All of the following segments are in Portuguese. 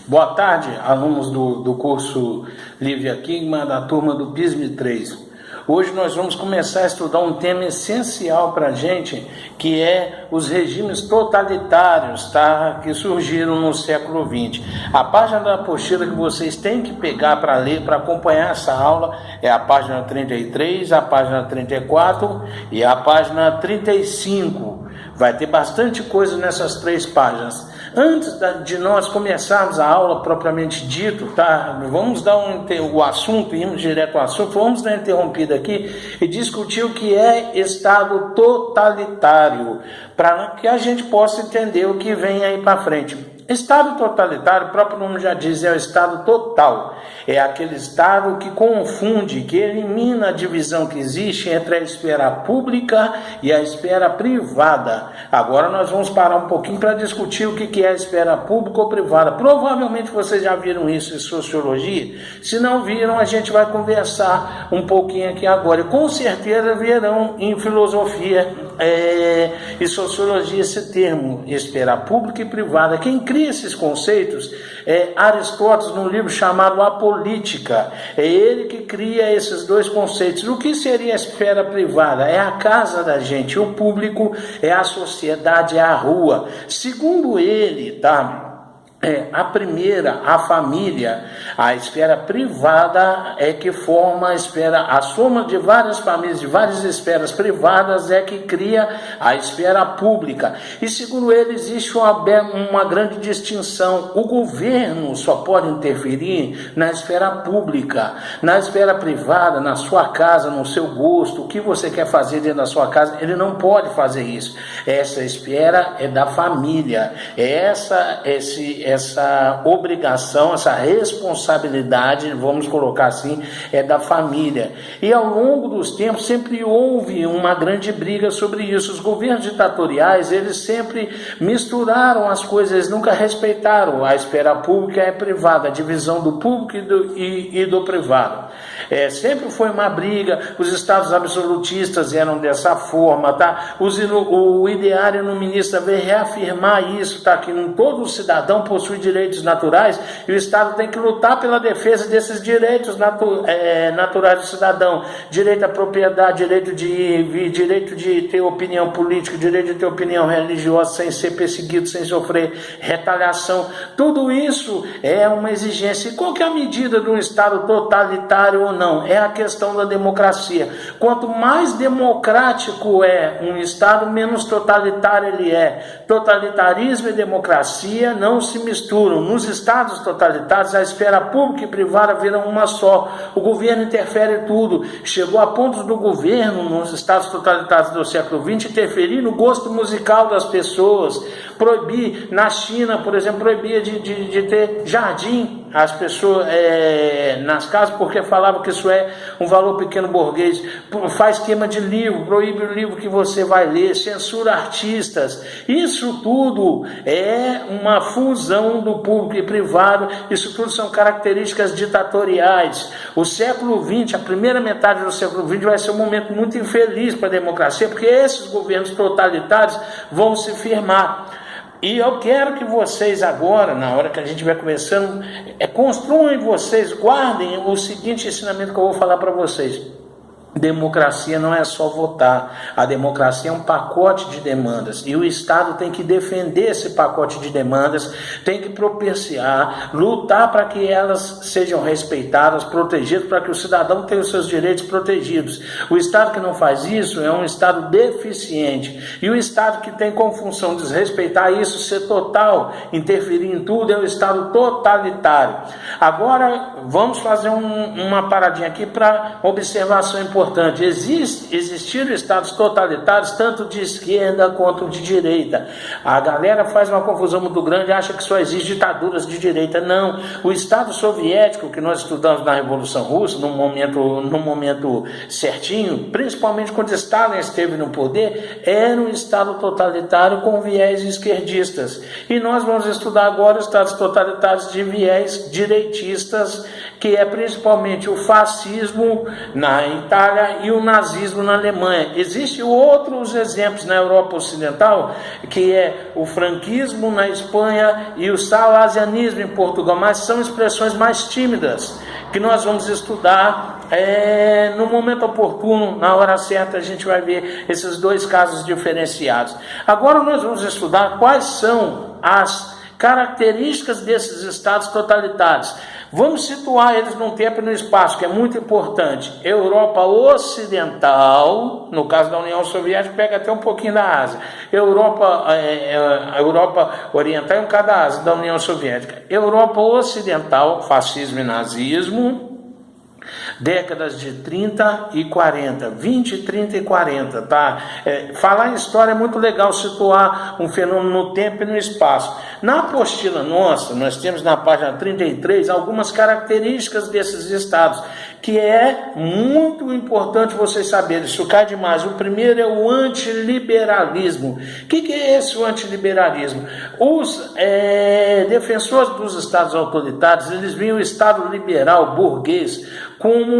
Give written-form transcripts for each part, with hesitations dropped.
Boa tarde, alunos do curso Lívia Kingma, da turma do PISM 3. Hoje nós vamos começar a estudar um tema essencial para a gente, que é os regimes totalitários, tá? Que surgiram no século XX. A página da apostila que vocês têm que pegar para ler, para acompanhar essa aula, é a página 33, a página 34 e a página 35. Vai ter bastante coisa nessas três páginas. Antes de nós começarmos a aula propriamente dito, tá? Vamos dar o assunto, irmos direto ao assunto, vamos dar uma interrompida aqui e discutir o que é Estado totalitário, para que a gente possa entender o que vem aí para frente. Estado totalitário, o próprio nome já diz, é o Estado total. É aquele Estado que confunde, que elimina a divisão que existe entre a esfera pública e a esfera privada. Agora nós vamos parar um pouquinho para discutir o que é a esfera pública ou privada. Provavelmente vocês já viram isso em sociologia. Se não viram, a gente vai conversar um pouquinho aqui agora. E com certeza verão em filosofia e sociologia esse termo, esfera pública e privada. Quem cria esses conceitos é Aristóteles, num livro chamado A Política. É ele que cria esses dois conceitos. O que seria a esfera privada? É a casa da gente. O público é a sociedade, é a rua. Segundo ele, tá? A primeira, a família, a esfera privada é que forma a soma de várias famílias, de várias esferas privadas é que cria a esfera pública. E segundo ele, existe uma grande distinção. O governo só pode interferir na esfera pública. Na esfera privada, na sua casa, no seu gosto, o que você quer fazer dentro da sua casa, ele não pode fazer isso. Essa esfera é da família. Essa obrigação, essa responsabilidade, vamos colocar assim, é da família. E ao longo dos tempos sempre houve uma grande briga sobre isso. Os governos ditatoriais, eles sempre misturaram as coisas, eles nunca respeitaram a esfera pública e a privada, a divisão do público e do privado. Sempre foi uma briga, os estados absolutistas eram dessa forma, tá? O ideário no ministro veio reafirmar isso, tá? Que todo cidadão possui direitos naturais e o Estado tem que lutar pela defesa desses direitos naturais do cidadão. Direito à propriedade, direito de ir e vir, direito de ter opinião política, direito de ter opinião religiosa sem ser perseguido, sem sofrer retaliação. Tudo isso é uma exigência. E qual que é a medida de um Estado totalitário ou não? É a questão da democracia. Quanto mais democrático é um Estado, menos totalitário ele é. Totalitarismo e democracia não se misturam. Nos estados totalitários, a esfera pública e privada viram uma só. O governo interfere em tudo. Chegou a pontos do governo, nos estados totalitários do século XX, interferir no gosto musical das pessoas. Proibir, na China, por exemplo, proibia de ter jardim as pessoas nas casas, porque falava que isso é um valor pequeno burguês. Faz queima de livro, proíbe o livro que você vai ler, censura artistas. Isso tudo é uma fusão do público e privado. Isso tudo são características ditatoriais. O século XX, a primeira metade do século XX vai ser um momento muito infeliz para a democracia, porque esses governos totalitários vão se firmar. E eu quero que vocês agora, na hora que a gente estiver conversando, construam em vocês, guardem o seguinte ensinamento que eu vou falar para vocês. Democracia não é só votar. A democracia é um pacote de demandas e o Estado tem que defender esse pacote de demandas, tem que propiciar, lutar para que elas sejam respeitadas, protegidas, para que o cidadão tenha os seus direitos protegidos. O Estado que não faz isso é um Estado deficiente, e o Estado que tem como função desrespeitar isso, ser total, interferir em tudo, é o Estado totalitário. Agora vamos fazer uma paradinha aqui para observação importante. Existiram estados totalitários tanto de esquerda quanto de direita. A galera faz uma confusão muito grande e acha que só existem ditaduras de direita. Não, o Estado soviético que nós estudamos na Revolução Russa, no momento certinho, principalmente quando Stalin esteve no poder, era um Estado totalitário com viés esquerdistas. E nós vamos estudar agora estados totalitários de viés direitistas que é principalmente o fascismo na Itália e o nazismo na Alemanha. Existem outros exemplos na Europa Ocidental, que é o franquismo na Espanha e o salasianismo em Portugal, mas são expressões mais tímidas, que nós vamos estudar no momento oportuno, na hora certa a gente vai ver esses dois casos diferenciados. Agora nós vamos estudar quais são as características desses estados totalitários. Vamos situar eles num tempo e no espaço, que é muito importante. Europa Ocidental, no caso da União Soviética, pega até um pouquinho da Ásia. A Europa Oriental e um cada Ásia, da União Soviética. Europa Ocidental, fascismo e nazismo, décadas de 30 e 40, 20, 30 e 40, tá? Falar em história é muito legal, situar um fenômeno no tempo e no espaço. Na apostila nossa, nós temos na página 33 algumas características desses estados, que é muito importante vocês saberem, isso cai demais. O primeiro é o antiliberalismo. O que é esse o antiliberalismo? Os defensores dos estados autoritários, eles viam o estado liberal, burguês, como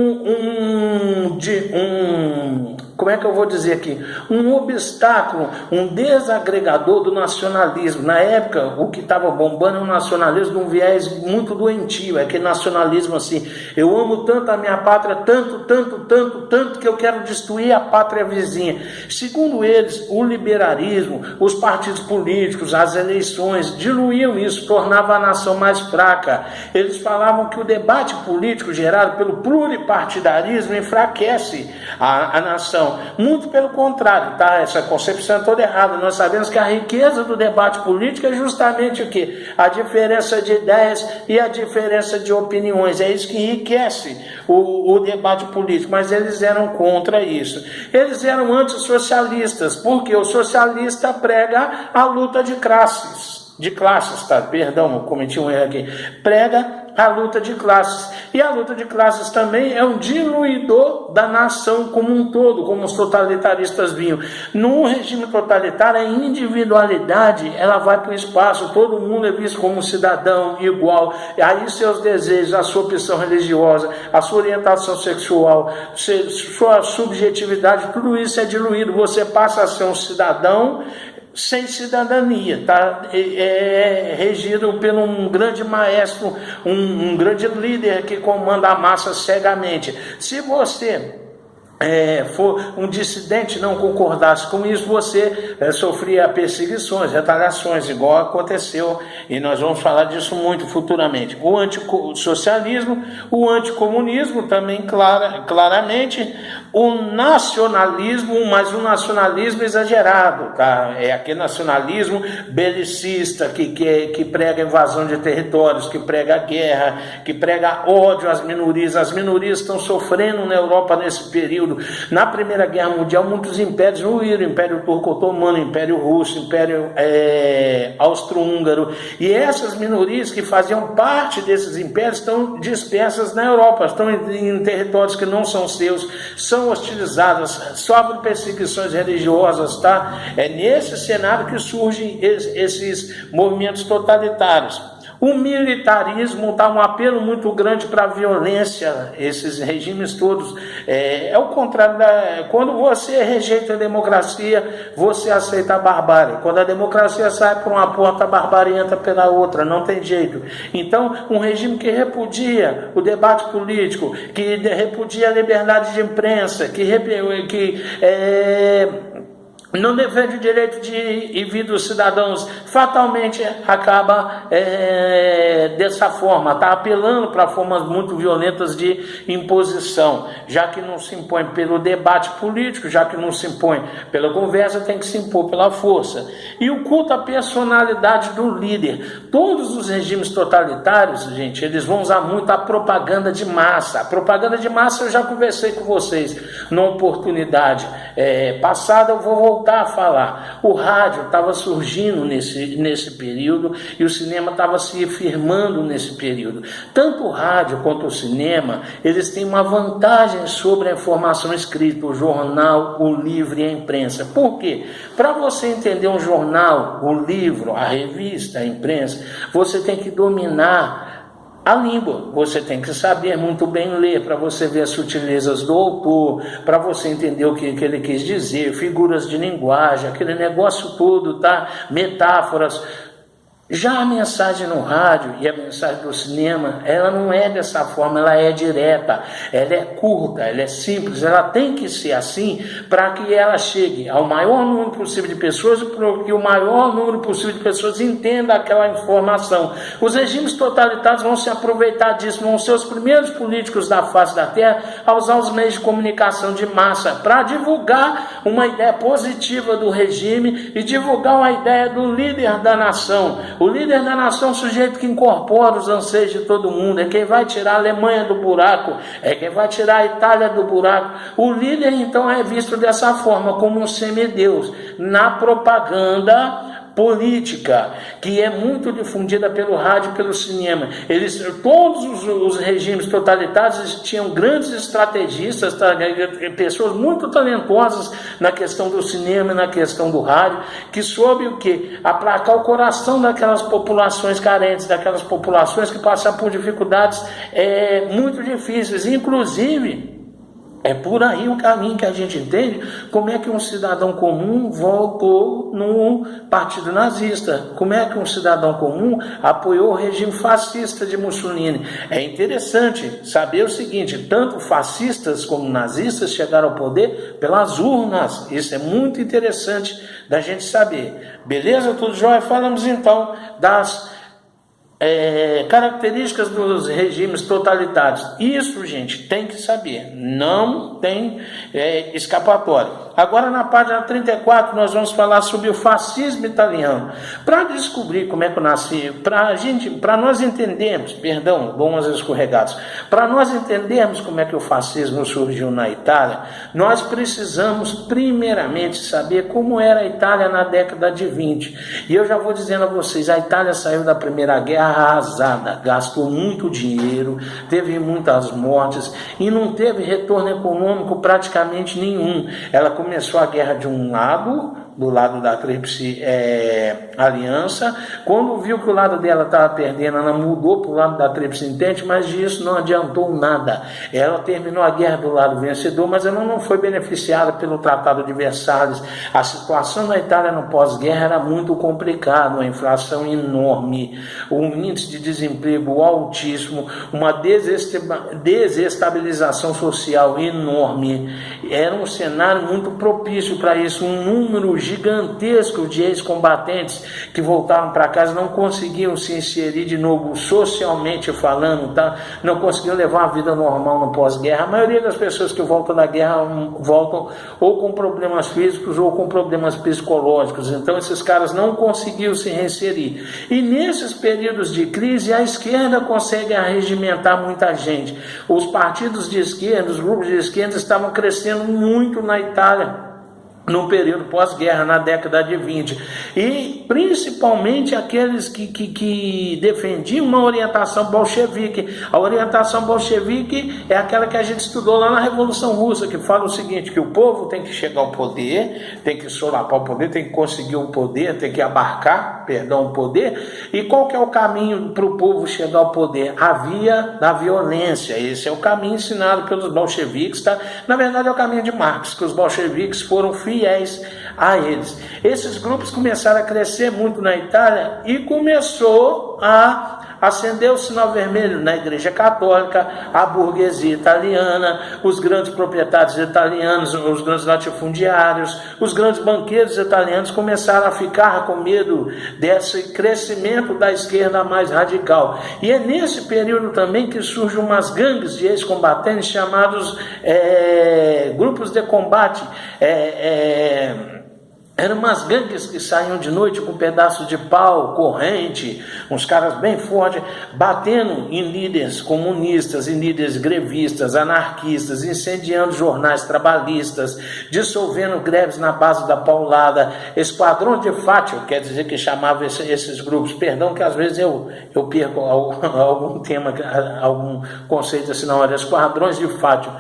como é que eu vou dizer aqui? Um obstáculo, um desagregador do nacionalismo. Na época, o que estava bombando é um nacionalismo de um viés muito doentio, é aquele nacionalismo assim, eu amo tanto a minha pátria, tanto, que eu quero destruir a pátria vizinha. Segundo eles, o liberalismo, os partidos políticos, as eleições, diluíam isso, tornava a nação mais fraca. Eles falavam que o debate político gerado pelo pluripartidarismo enfraquece a nação. Muito pelo contrário, tá? Essa concepção é toda errada. Nós sabemos que a riqueza do debate político é justamente o quê? A diferença de ideias e a diferença de opiniões. É isso que enriquece o debate político, mas eles eram contra isso. Eles eram antissocialistas, porque o socialista prega a luta de classes, tá? Perdão, eu cometi um erro aqui. Prega a luta de classes. E a luta de classes também é um diluidor da nação como um todo, como os totalitaristas viam. Num regime totalitário, a individualidade, ela vai para o espaço, todo mundo é visto como um cidadão igual. Aí seus desejos, a sua opção religiosa, a sua orientação sexual, sua subjetividade, tudo isso é diluído. Você passa a ser um cidadão sem cidadania, tá? Regido por um grande maestro, um grande líder que comanda a massa cegamente. Se você for um dissidente, não concordasse com isso, você sofria perseguições, retaliações, igual aconteceu, e nós vamos falar disso muito futuramente. O antissocialismo, o anticomunismo também claramente, o nacionalismo, mas um nacionalismo exagerado, tá? É aquele nacionalismo belicista que prega invasão de territórios, que prega guerra, que prega ódio às minorias. As minorias estão sofrendo na Europa nesse período. Na Primeira Guerra Mundial, muitos impérios ruíram: Império Turco-Otomano, Império Russo, Império Austro-Húngaro. E essas minorias que faziam parte desses impérios estão dispersas na Europa, estão em territórios que não são seus, são hostilizadas, sofrem perseguições religiosas, tá? É nesse cenário que surgem esses movimentos totalitários. O militarismo dá um apelo muito grande para a violência, esses regimes todos. É o contrário. Quando você rejeita a democracia, você aceita a barbárie. Quando a democracia sai por uma porta, a barbárie entra pela outra, não tem jeito. Então, um regime que repudia o debate político, que repudia a liberdade de imprensa, que não defende o direito de ir e vir dos cidadãos, fatalmente acaba dessa forma, está apelando para formas muito violentas de imposição, já que não se impõe pelo debate político, já que não se impõe pela conversa, tem que se impor pela força. E o culto à personalidade do líder. Todos os regimes totalitários, gente, eles vão usar muito a propaganda de massa. A propaganda de massa eu já conversei com vocês numa oportunidade passada, eu vou voltar a falar. O rádio estava surgindo nesse período e o cinema estava se firmando nesse período. Tanto o rádio quanto o cinema, eles têm uma vantagem sobre a informação escrita, o jornal, o livro e a imprensa. Por quê? Para você entender um jornal, o livro, a revista, a imprensa, você tem que dominar A língua, você tem que saber muito bem ler, para você ver as sutilezas do autor, para você entender o que ele quis dizer, figuras de linguagem, aquele negócio todo, tá? Metáforas. Já a mensagem no rádio e a mensagem do cinema, ela não é dessa forma, ela é direta, ela é curta, ela é simples, ela tem que ser assim para que ela chegue ao maior número possível de pessoas e para que o maior número possível de pessoas entenda aquela informação. Os regimes totalitários vão se aproveitar disso, vão ser os primeiros políticos da face da terra a usar os meios de comunicação de massa para divulgar uma ideia positiva do regime e divulgar uma ideia do líder da nação. O líder da nação é um sujeito que incorpora os anseios de todo mundo, é quem vai tirar a Alemanha do buraco, é quem vai tirar a Itália do buraco. O líder, então, é visto dessa forma, como um semideus, na propaganda política, que é muito difundida pelo rádio e pelo cinema. Todos os regimes totalitários tinham grandes estrategistas, pessoas muito talentosas na questão do cinema e na questão do rádio, que soube o quê? Aplacar o coração daquelas populações carentes, daquelas populações que passam por dificuldades muito difíceis, inclusive. É por aí o caminho que a gente entende como é que um cidadão comum votou no partido nazista, como é que um cidadão comum apoiou o regime fascista de Mussolini. É interessante saber o seguinte, tanto fascistas como nazistas chegaram ao poder pelas urnas, isso é muito interessante da gente saber. Beleza? Tudo jóia? Falamos então das características dos regimes totalitários. Isso, gente, tem que saber. Não tem escapatória. Agora, na página 34, nós vamos falar sobre o fascismo italiano. Para descobrir como é que eu nasci, para nós entendermos, bomas escorregados, para nós entendermos como é que o fascismo surgiu na Itália, nós precisamos primeiramente saber como era a Itália na década de 20. E eu já vou dizendo a vocês, a Itália saiu da Primeira Guerra arrasada, gastou muito dinheiro, teve muitas mortes e não teve retorno econômico praticamente nenhum. Ela começou a guerra de um lado, do lado da Tríplice Aliança. Quando viu que o lado dela estava perdendo, ela mudou para o lado da Tríplice Entente, mas disso não adiantou nada. Ela terminou a guerra do lado vencedor, mas ela não foi beneficiada pelo Tratado de Versalhes. A situação na Itália no pós-guerra era muito complicada, uma inflação enorme, um índice de desemprego altíssimo, uma desestabilização social enorme. Era um cenário muito propício para isso, um número gigantesco de ex-combatentes que voltaram para casa não conseguiam se inserir de novo socialmente falando, tá? Não conseguiam levar uma vida normal no pós-guerra. A maioria das pessoas que voltam da guerra voltam ou com problemas físicos ou com problemas psicológicos, então esses caras não conseguiam se reinserir. E nesses períodos de crise a esquerda consegue arregimentar muita gente. Os partidos de esquerda, os grupos de esquerda estavam crescendo muito na Itália no período pós-guerra, na década de 20, e principalmente aqueles que defendiam uma orientação bolchevique. A orientação bolchevique é aquela que a gente estudou lá na Revolução Russa, que fala o seguinte, que o povo tem que chegar ao poder, tem que solapar o poder, tem que conseguir o poder, tem que abarcar, o poder. E qual que é o caminho para o povo chegar ao poder? A via da violência. Esse é o caminho ensinado pelos bolcheviques, tá? Na verdade é o caminho de Marx, que os bolcheviques foram fiéis a eles. Esses grupos começaram a crescer muito na Itália e começou a acender o sinal vermelho na Igreja Católica, a burguesia italiana, os grandes proprietários italianos, os grandes latifundiários, os grandes banqueiros italianos começaram a ficar com medo desse crescimento da esquerda mais radical. E é nesse período também que surgem umas gangues de ex-combatentes chamados grupos de combate. Eram umas gangues que saíam de noite com pedaços de pau, corrente, uns caras bem fortes, batendo em líderes comunistas, em líderes grevistas, anarquistas, incendiando jornais trabalhistas, dissolvendo greves na base da paulada. Esquadrão de Fátio, quer dizer que chamava esses grupos, perdão que às vezes eu perco algum tema, algum conceito assim na hora, esquadrões de Fátio.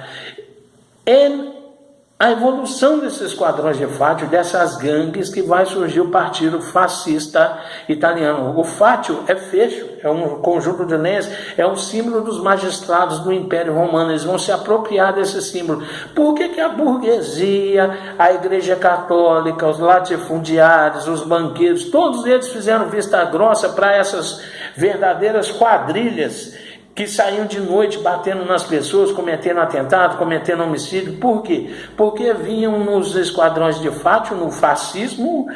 a evolução desses esquadrões de Fátio, dessas gangues que vai surgir o Partido Fascista Italiano. O Fátio é fecho, é um conjunto de lenhas, é um símbolo dos magistrados do Império Romano. Eles vão se apropriar desse símbolo. Por que a burguesia, a Igreja Católica, os latifundiários, os banqueiros, todos eles fizeram vista grossa para essas verdadeiras quadrilhas que saíam de noite batendo nas pessoas, cometendo atentado, cometendo homicídio? Por quê? Porque vinham nos esquadrões de Fátio, no fascismo,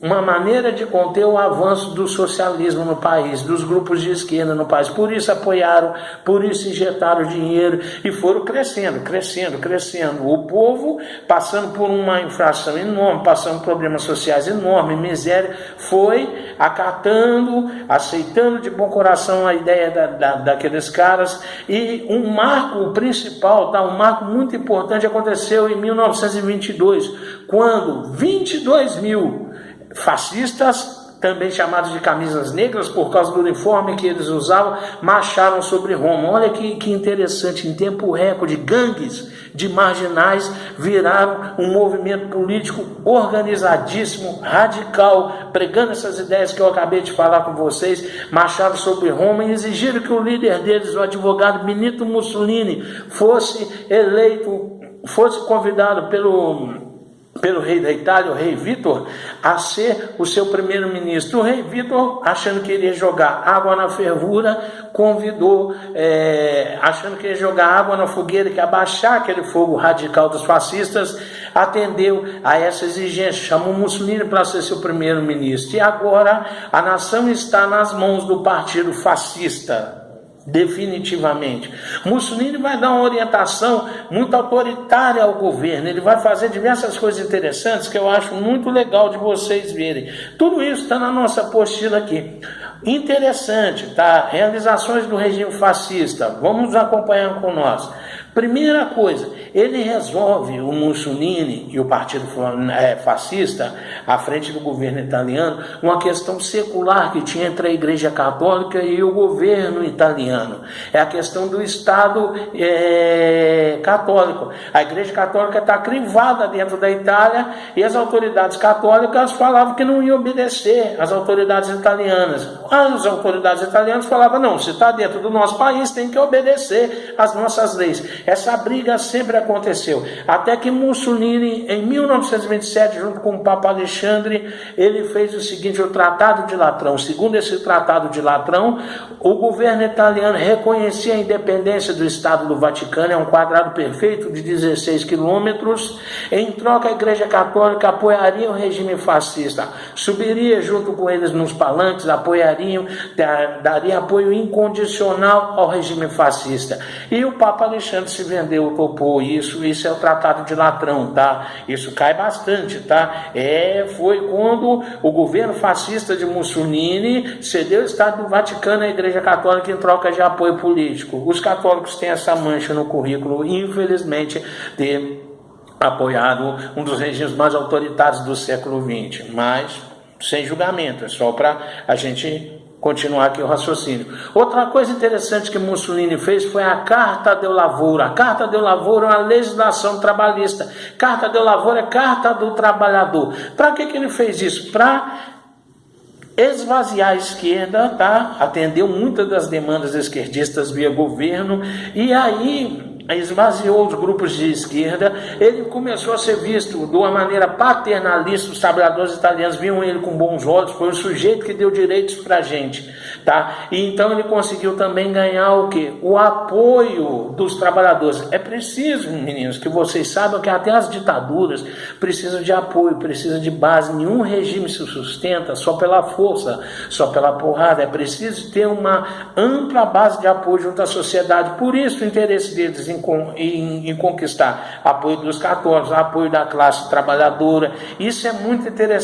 uma maneira de conter o avanço do socialismo no país, dos grupos de esquerda no país. Por isso apoiaram, por isso injetaram dinheiro e foram crescendo. O povo, passando por uma infração enorme, passando por problemas sociais enormes, miséria, foi acatando, aceitando de bom coração a ideia daqueles caras. E um marco principal, um marco muito importante aconteceu em 1922, quando 22 mil fascistas, também chamados de camisas negras por causa do uniforme que eles usavam, marcharam sobre Roma. Olha que interessante, em tempo recorde, gangues de marginais viraram um movimento político organizadíssimo, radical, pregando essas ideias que eu acabei de falar com vocês, marcharam sobre Roma e exigiram que o líder deles, o advogado Benito Mussolini, fosse convidado pelo rei da Itália, o rei Vítor, a ser o seu primeiro-ministro. O rei Vítor, achando que iria jogar água na fervura, convidou, achando que ia jogar água na fogueira, que ia abaixar aquele fogo radical dos fascistas, atendeu a essa exigência, chamou Mussolini para ser seu primeiro-ministro. E agora a nação está nas mãos do partido fascista. Definitivamente. Mussolini vai dar uma orientação muito autoritária ao governo. Ele vai fazer diversas coisas interessantes que eu acho muito legal de vocês verem. Tudo isso está na nossa apostila aqui. Interessante, tá? Realizações do regime fascista. Vamos acompanhar com nós. Primeira coisa, ele resolve, o Mussolini e o partido fascista, à frente do governo italiano, uma questão secular que tinha entre a Igreja Católica e o governo italiano. É a questão do Estado católico. A Igreja Católica está crivada dentro da Itália e as autoridades católicas falavam que não iam obedecer às autoridades italianas. As autoridades italianas falavam, não, se está dentro do nosso país, tem que obedecer às nossas leis. Essa briga sempre aconteceu, até que Mussolini, em 1927, junto com o Papa Alexandre, ele fez o seguinte, o Tratado de Latrão. Segundo esse Tratado de Latrão, o governo italiano reconhecia a independência do Estado do Vaticano, é um quadrado perfeito de 16 quilômetros. Em troca, a Igreja Católica apoiaria o regime fascista, subiria junto com eles nos palanques, daria apoio incondicional ao regime fascista. E o Papa Alexandre se vendeu, topou isso é o Tratado de Latrão, tá? Isso cai bastante, tá? Foi quando o governo fascista de Mussolini cedeu o Estado do Vaticano à Igreja Católica em troca de apoio político. Os católicos têm essa mancha no currículo, infelizmente, de apoiado um dos regimes mais autoritários do século XX, mas sem julgamento, é só para a gente continuar aqui o raciocínio. Outra coisa interessante que Mussolini fez foi a Carta del Lavoro. A Carta del Lavoro é uma legislação trabalhista. Carta del Lavoro é Carta do Trabalhador. Para que ele fez isso? Para esvaziar a esquerda, tá? Atendeu muitas das demandas esquerdistas via governo, e aí esvaziou os grupos de esquerda. Ele começou a ser visto de uma maneira paternalista. Os trabalhadores italianos viam ele com bons olhos, foi o sujeito que deu direitos para a gente, tá? E então ele conseguiu também ganhar o quê? O apoio dos trabalhadores. É preciso, meninos, que vocês saibam que até as ditaduras precisam de apoio, precisam de base. Nenhum regime se sustenta só pela força, só pela porrada. É preciso ter uma ampla base de apoio junto à sociedade. Por isso o interesse deles em conquistar apoio dos católicos, apoio da classe trabalhadora. Isso é muito interessante.